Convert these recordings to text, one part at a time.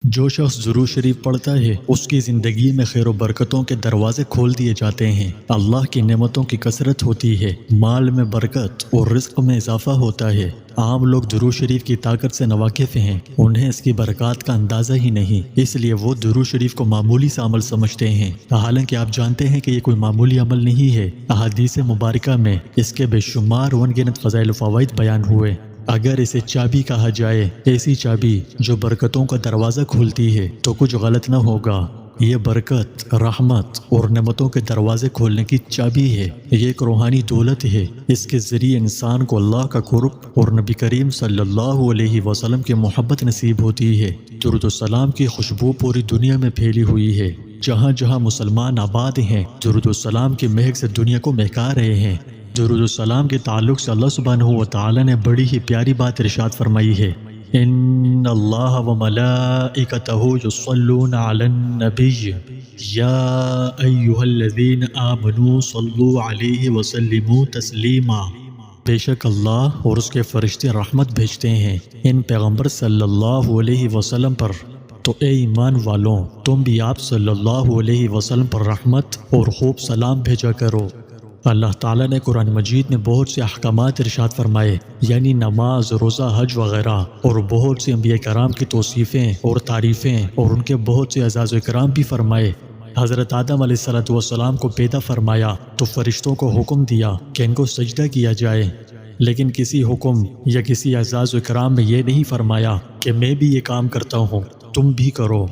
جو شخص درود شریف پڑھتا ہے اس کی زندگی میں خیر و برکتوں کے دروازے کھول دیے جاتے ہیں، اللہ کی نعمتوں کی کثرت ہوتی ہے، مال میں برکت اور رزق میں اضافہ ہوتا ہے۔ عام لوگ درود شریف کی طاقت سے ناواقف ہیں، انہیں اس کی برکات کا اندازہ ہی نہیں، اس لیے وہ درود شریف کو معمولی سا عمل سمجھتے ہیں، حالانکہ آپ جانتے ہیں کہ یہ کوئی معمولی عمل نہیں ہے۔ احادیث مبارکہ میں اس کے بے شمار گنت فضائل و فوائد بیان ہوئے۔ اگر اسے چابی کہا جائے، ایسی چابی جو برکتوں کا دروازہ کھولتی ہے، تو کچھ غلط نہ ہوگا۔ یہ برکت، رحمت اور نعمتوں کے دروازے کھولنے کی چابی ہے۔ یہ ایک روحانی دولت ہے، اس کے ذریعے انسان کو اللہ کا قرب اور نبی کریم صلی اللہ علیہ وسلم کی محبت نصیب ہوتی ہے۔ درود و سلام کی خوشبو پوری دنیا میں پھیلی ہوئی ہے۔ جہاں جہاں مسلمان آباد ہیں، درود و سلام کی مہک سے دنیا کو مہکا رہے ہیں۔ درود السلام کے تعلق سے اللہ سبحانہ و تعالی نے بڑی ہی پیاری بات ارشاد فرمائی ہے، ان اللہ و ملائکتہ یصلون علی النبی یا ایہا الذین آمنوا صلوا علیہ وسلموا تسلیما۔ بے شک اللہ اور اس کے فرشتے رحمت بھیجتے ہیں ان پیغمبر صلی اللہ علیہ وسلم پر، تو اے ایمان والوں تم بھی آپ صلی اللہ علیہ وسلم پر رحمت اور خوب سلام بھیجا کرو۔ اللہ تعالیٰ نے قرآن مجید میں بہت سے احکامات ارشاد فرمائے، یعنی نماز، روزہ، حج وغیرہ، اور بہت سے انبیاء کرام کی توصیفیں اور تعریفیں اور ان کے بہت سے اعزاز و اکرام بھی فرمائے۔ حضرت آدم علیہ السلام کو پیدا فرمایا تو فرشتوں کو حکم دیا کہ ان کو سجدہ کیا جائے، لیکن کسی حکم یا کسی اعزاز و اکرام میں یہ نہیں فرمایا کہ میں بھی یہ کام کرتا ہوں تم بھی کرو۔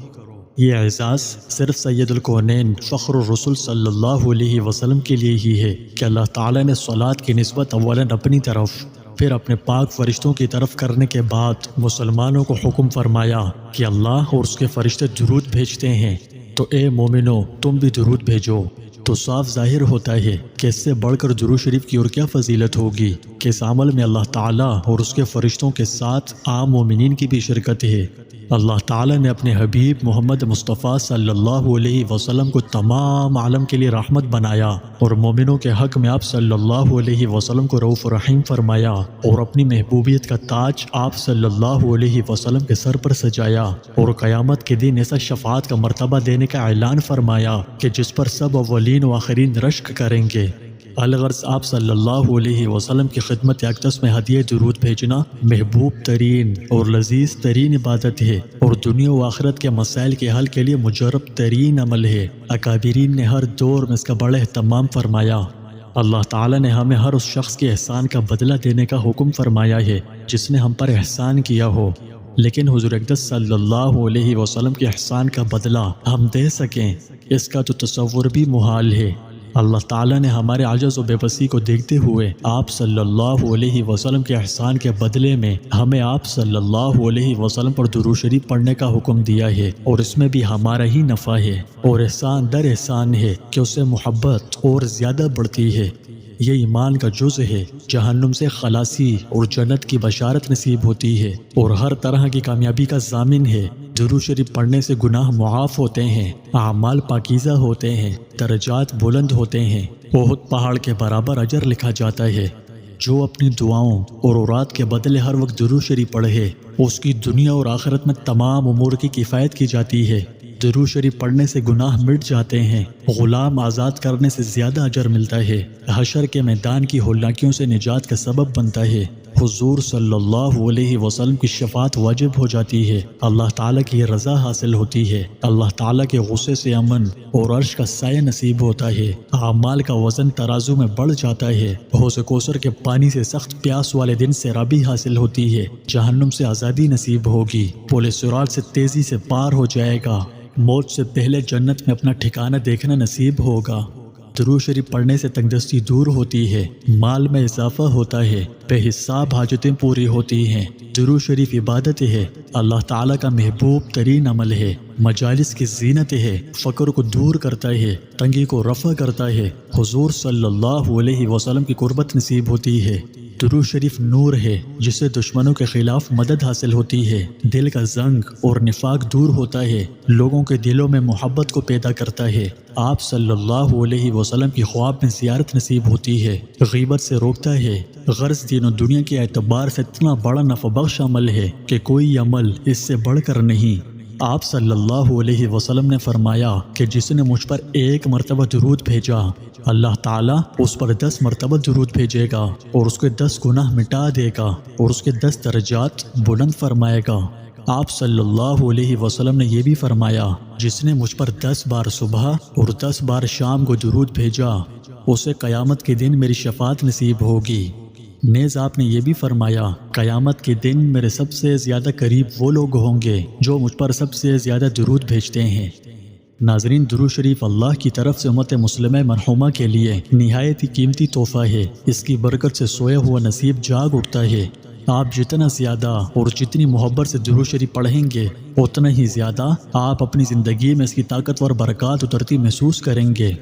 یہ اعزاز صرف سید الکونین فخر الرسول صلی اللہ علیہ وسلم کے لیے ہی ہے کہ اللہ تعالیٰ نے صلاۃ کی نسبت اولاً اپنی طرف پھر اپنے پاک فرشتوں کی طرف کرنے کے بعد مسلمانوں کو حکم فرمایا کہ اللہ اور اس کے فرشتے درود بھیجتے ہیں، تو اے مومنو تم بھی درود بھیجو۔ تو صاف ظاہر ہوتا ہے کہ اس سے بڑھ کر درود شریف کی اور کیا فضیلت ہوگی کہ اس عمل میں اللہ تعالیٰ اور اس کے فرشتوں کے ساتھ عام مومنین کی بھی شرکت ہے۔ اللہ تعالیٰ نے اپنے حبیب محمد مصطفیٰ صلی اللہ علیہ وسلم کو تمام عالم کے لیے رحمت بنایا، اور مومنوں کے حق میں آپ صلی اللہ علیہ وسلم کو رؤوف رحیم فرمایا، اور اپنی محبوبیت کا تاج آپ صلی اللہ علیہ وسلم کے سر پر سجایا، اور قیامت کے دن ایسا شفاعت کا مرتبہ دینے کا اعلان فرمایا کہ جس پر سب اولین و آخرین رشک کریں گے۔ الغرض آپ صلی اللہ علیہ وسلم کی خدمت اقدس میں ہدیہ درود بھیجنا محبوب ترین اور لذیذ ترین عبادت ہے، اور دنیا و آخرت کے مسائل کے حل کے لیے مجرب ترین عمل ہے۔ اکابرین نے ہر دور میں اس کا بڑا اہتمام فرمایا۔ اللہ تعالیٰ نے ہمیں ہر اس شخص کے احسان کا بدلہ دینے کا حکم فرمایا ہے جس نے ہم پر احسان کیا ہو، لیکن حضور اقدس صلی اللہ علیہ وسلم کے احسان کا بدلہ ہم دے سکیں اس کا تو تصور بھی محال ہے۔ اللہ تعالیٰ نے ہمارے عجز و بے بسی کو دیکھتے ہوئے آپ صلی اللہ علیہ وسلم کے احسان کے بدلے میں ہمیں آپ صلی اللہ علیہ وسلم پر درود شریف پڑھنے کا حکم دیا ہے، اور اس میں بھی ہمارا ہی نفع ہے، اور احسان در احسان ہے کہ اس سے محبت اور زیادہ بڑھتی ہے۔ یہ ایمان کا جز ہے، جہنم سے خلاصی اور جنت کی بشارت نصیب ہوتی ہے، اور ہر طرح کی کامیابی کا ضامن ہے۔ درود شریف پڑھنے سے گناہ معاف ہوتے ہیں، اعمال پاکیزہ ہوتے ہیں، درجات بلند ہوتے ہیں، احد پہاڑ کے برابر اجر لکھا جاتا ہے۔ جو اپنی دعاؤں اور اوراد کے بدلے ہر وقت درود شریف پڑھے، اس کی دنیا اور آخرت میں تمام امور کی کفایت کی جاتی ہے۔ درود شریف پڑھنے سے گناہ مٹ جاتے ہیں، غلام آزاد کرنے سے زیادہ اجر ملتا ہے، حشر کے میدان کی ہولناکیوں سے نجات کا سبب بنتا ہے، حضور صلی اللہ علیہ وسلم کی شفاعت واجب ہو جاتی ہے، اللہ تعالیٰ کی رضا حاصل ہوتی ہے، اللہ تعالیٰ کے غصے سے امن اور عرش کا سایہ نصیب ہوتا ہے، اعمال کا وزن ترازو میں بڑھ جاتا ہے، حوض کوثر کے پانی سے سخت پیاس والے دن سیرابی حاصل ہوتی ہے، جہنم سے آزادی نصیب ہوگی، پل صراط سے تیزی سے پار ہو جائے گا، موت سے پہلے جنت میں اپنا ٹھکانہ دیکھنا نصیب ہوگا۔ درود شریف پڑھنے سے تنگدستی دور ہوتی ہے، مال میں اضافہ ہوتا ہے، بے حساب حاجتیں پوری ہوتی ہیں۔ درود شریف عبادت ہے، اللہ تعالیٰ کا محبوب ترین عمل ہے، مجالس کی زینت ہے، فقر کو دور کرتا ہے، تنگی کو رفع کرتا ہے، حضور صلی اللہ علیہ وسلم کی قربت نصیب ہوتی ہے۔ درود شریف نور ہے جس سے دشمنوں کے خلاف مدد حاصل ہوتی ہے، دل کا زنگ اور نفاق دور ہوتا ہے، لوگوں کے دلوں میں محبت کو پیدا کرتا ہے، آپ صلی اللہ علیہ وسلم کی خواب میں زیارت نصیب ہوتی ہے، غیبت سے روکتا ہے۔ غرض دین و دنیا کے اعتبار سے اتنا بڑا نفع بخش عمل ہے کہ کوئی عمل اس سے بڑھ کر نہیں۔ آپ صلی اللہ علیہ وسلم نے فرمایا کہ جس نے مجھ پر 1 مرتبہ درود بھیجا، اللہ تعالیٰ اس پر 10 مرتبہ درود بھیجے گا اور اس کے 10 گناہ مٹا دے گا اور اس کے 10 درجات بلند فرمائے گا۔ آپ صلی اللہ علیہ وسلم نے یہ بھی فرمایا، جس نے مجھ پر 10 بار صبح اور 10 بار شام کو درود بھیجا، اسے قیامت کے دن میری شفاعت نصیب ہوگی۔ نیز آپ نے یہ بھی فرمایا، قیامت کے دن میرے سب سے زیادہ قریب وہ لوگ ہوں گے جو مجھ پر سب سے زیادہ درود بھیجتے ہیں۔ ناظرین، درود شریف اللہ کی طرف سے امت مسلمہ مرحومہ کے لیے نہایت ہی قیمتی تحفہ ہے۔ اس کی برکت سے سویا ہوا نصیب جاگ اٹھتا ہے۔ آپ جتنا زیادہ اور جتنی محبت سے درود شریف پڑھیں گے، اتنا ہی زیادہ آپ اپنی زندگی میں اس کی طاقتور برکات اترتی محسوس کریں گے۔